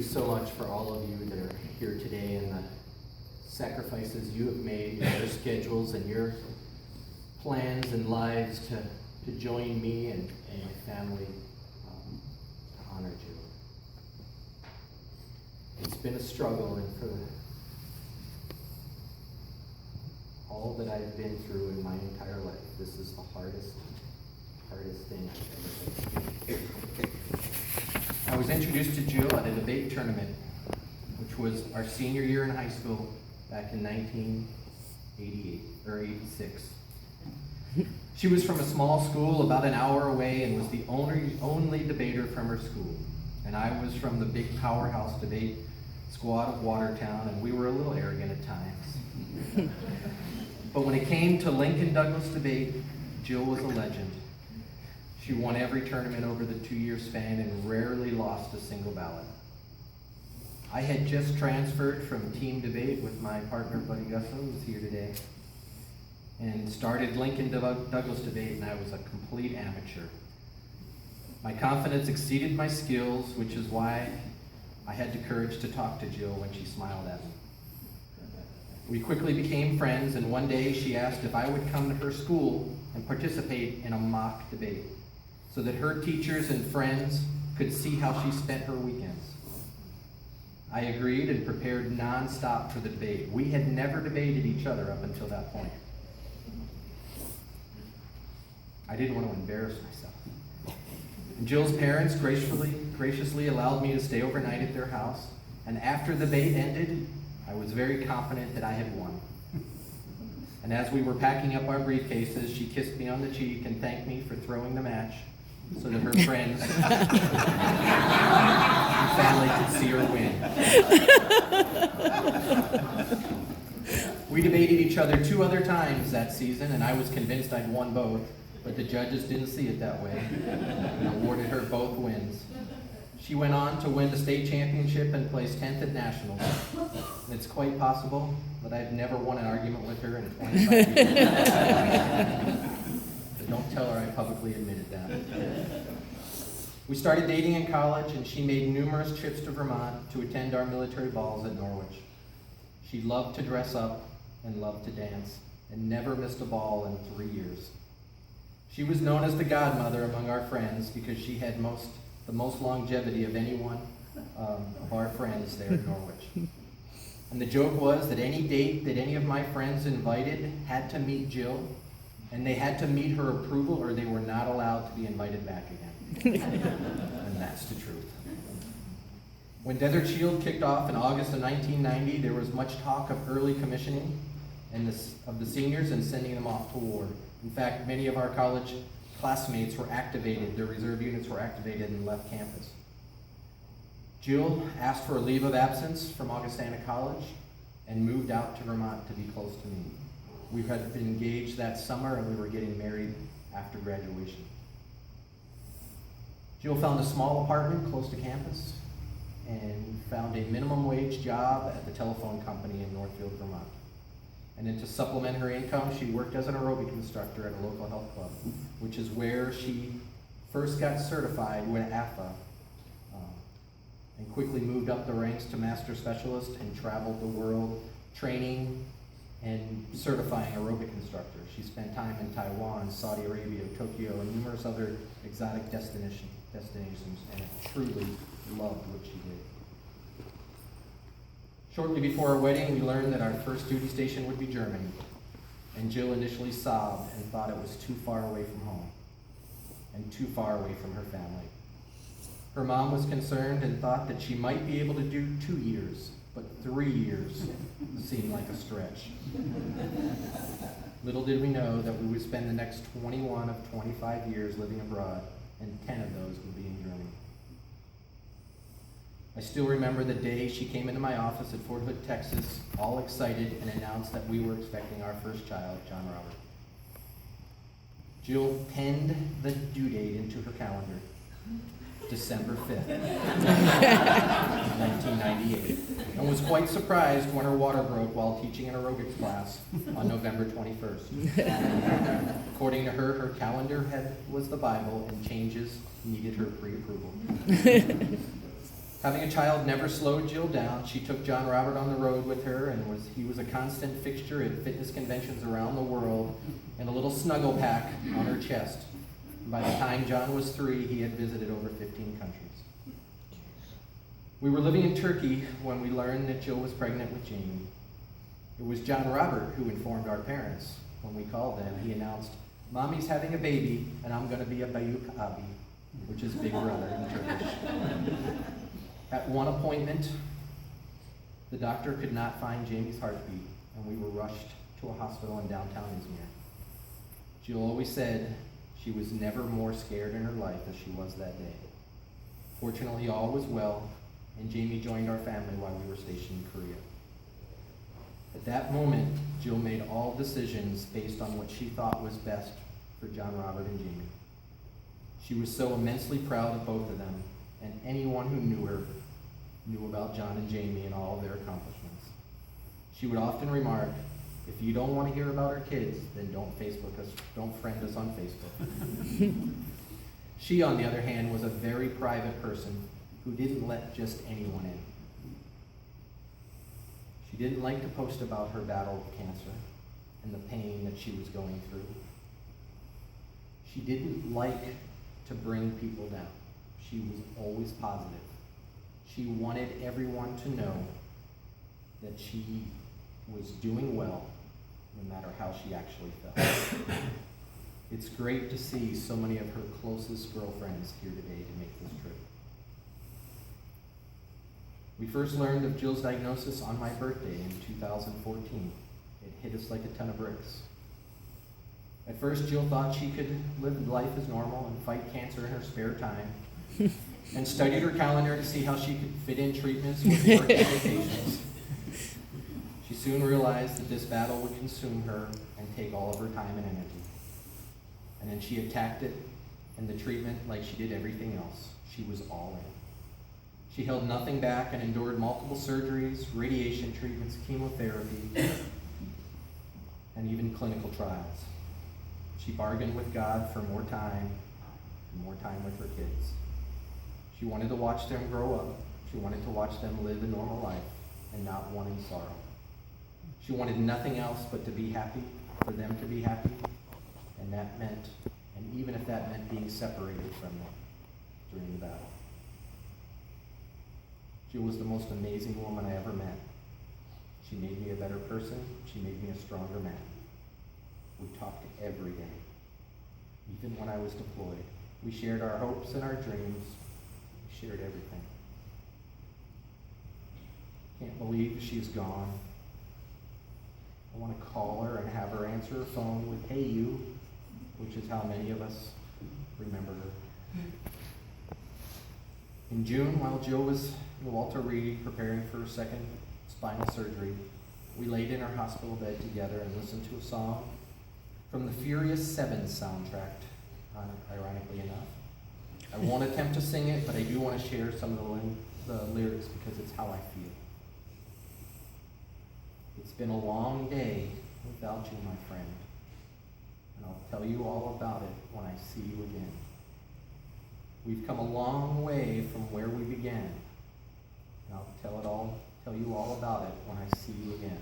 so much for all of you that are here today and the sacrifices you have made, your schedules and your plans and lives to join me and my family to honor you. It's been a struggle, and for all that I've been through in my entire life, this is the hardest thing I've ever faced. I was introduced to Jill at a debate tournament, which was our senior year in high school back in 1988 or 86. She was from a small school about an hour away and was the only debater from her school. And I was from the big powerhouse debate squad of Watertown, and we were a little arrogant at times. But when it came to Lincoln-Douglas debate, Jill was a legend. She won every tournament over the 2-year span and rarely lost a single ballot. I had just transferred from team debate with my partner, Buddy Gusso, who's here today, and started Lincoln-Douglas debate, and I was a complete amateur. My confidence exceeded my skills, which is why I had the courage to talk to Jill when she smiled at me. We quickly became friends, and one day she asked if I would come to her school and participate in a mock debate so that her teachers and friends could see how she spent her weekends. I agreed and prepared nonstop for the debate. We had never debated each other up until that point. I didn't want to embarrass myself. And Jill's parents graciously allowed me to stay overnight at their house, and after the debate ended, I was very confident that I had won. And as we were packing up our briefcases, she kissed me on the cheek and thanked me for throwing the match so that her friends and family could see her win. We debated each other 2 other times that season, and I was convinced I'd won both, but the judges didn't see it that way and awarded her both wins. She went on to win the state championship and placed 10th at nationals. And it's quite possible that I've never won an argument with her in 25 years. But don't tell her I publicly admitted that. We started dating in college, and she made numerous trips to Vermont to attend our military balls at Norwich. She loved to dress up and loved to dance, and never missed a ball in 3 years. She was known as the godmother among our friends because she had the most longevity of anyone of our friends there in Norwich. And the joke was that any date that any of my friends invited had to meet Jill, and they had to meet her approval or they were not allowed to be invited back again. And that's the truth. When Desert Shield kicked off in August of 1990, there was much talk of early commissioning of the seniors and sending them off to war. In fact, many of our college classmates were activated, their reserve units were activated and left campus. Jill asked for a leave of absence from Augustana College and moved out to Vermont to be close to me. We had been engaged that summer and we were getting married after graduation. Jill found a small apartment close to campus and found a minimum wage job at the telephone company in Northfield, Vermont. And then to supplement her income, she worked as an aerobic instructor at a local health club, which is where she first got certified with AFA, and quickly moved up the ranks to master specialist and traveled the world training and certifying aerobic instructors. She spent time in Taiwan, Saudi Arabia, Tokyo, and numerous other exotic destinations, and truly loved what she did. Shortly before our wedding, we learned that our first duty station would be Germany, and Jill initially sobbed and thought it was too far away from home and too far away from her family. Her mom was concerned and thought that she might be able to do 2 years, but 3 years seemed like a stretch. Little did we know that we would spend the next 21 of 25 years living abroad, and 10 of those would be in Germany. I still remember the day she came into my office at Fort Hood, Texas, all excited, and announced that we were expecting our first child, John Robert. Jill penned the due date into her calendar, December 5th, 1998, and was quite surprised when her water broke while teaching an aerobics class on November 21st. According to her, her calendar was the Bible, and changes needed her pre-approval. Having a child never slowed Jill down. She took John Robert on the road with her, and he was a constant fixture at fitness conventions around the world, and a little snuggle pack on her chest. And by the time John was 3, he had visited over 15 countries. We were living in Turkey when we learned that Jill was pregnant with Jamie. It was John Robert who informed our parents. When we called them, he announced, "Mommy's having a baby, and I'm going to be a Bayuk Abi," which is big brother in Turkish. At one appointment, the doctor could not find Jamie's heartbeat, and we were rushed to a hospital in downtown Izmir. Jill always said she was never more scared in her life as she was that day. Fortunately, all was well, and Jamie joined our family while we were stationed in Korea. At that moment, Jill made all decisions based on what she thought was best for John Robert and Jamie. She was so immensely proud of both of them, and anyone who knew her knew about John and Jamie and all of their accomplishments. She would often remark, "If you don't want to hear about our kids, then don't friend us on Facebook." She, on the other hand, was a very private person who didn't let just anyone in. She didn't like to post about her battle with cancer and the pain that she was going through. She didn't like to bring people down. She was always positive. She wanted everyone to know that she was doing well, no matter how she actually felt. It's great to see so many of her closest girlfriends here today to make this trip. We first learned of Jill's diagnosis on my birthday in 2014. It hit us like a ton of bricks. At first, Jill thought she could live life as normal and fight cancer in her spare time, and studied her calendar to see how she could fit in treatments with work and vacations. She soon realized that this battle would consume her and take all of her time and energy. And then she attacked it and the treatment like she did everything else. She was all in. She held nothing back and endured multiple surgeries, radiation treatments, chemotherapy, and even clinical trials. She bargained with God for more time and more time with her kids. She wanted to watch them grow up. She wanted to watch them live a normal life and not one in sorrow. She wanted nothing else but to be happy, for them to be happy, and that meant, and even if that meant being separated from them during the battle. Jill was the most amazing woman I ever met. She made me a better person. She made me a stronger man. We talked every day, even when I was deployed. We shared our hopes and our dreams. We shared everything. Can't believe she's gone. I want to call her and have her answer her phone with "Hey you," which is how many of us remember her. In June, while Jill was in Walter Reed preparing for her second spinal surgery, we laid in our hospital bed together and listened to a song from the Furious 7 soundtrack, ironically enough. I won't attempt to sing it, but I do want to share some of the lyrics because it's how I feel. It's been a long day without you, my friend, and I'll tell you all about it when I see you again. We've come a long way from where we began, and I'll tell you all about it when I see you again.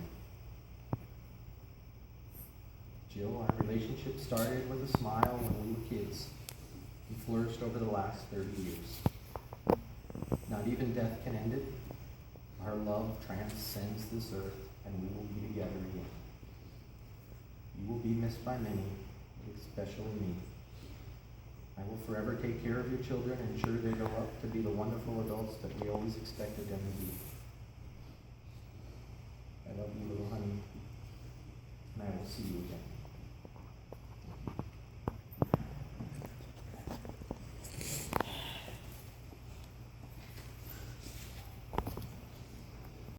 Jill, our relationship started with a smile when we were kids and flourished over the last 30 years. Not even death can end it. Our love transcends this earth, and we will be together again. You will be missed by many, especially me. I will forever take care of your children and ensure they grow up to be the wonderful adults that we always expected them to be. I love you, little honey, and I will see you again.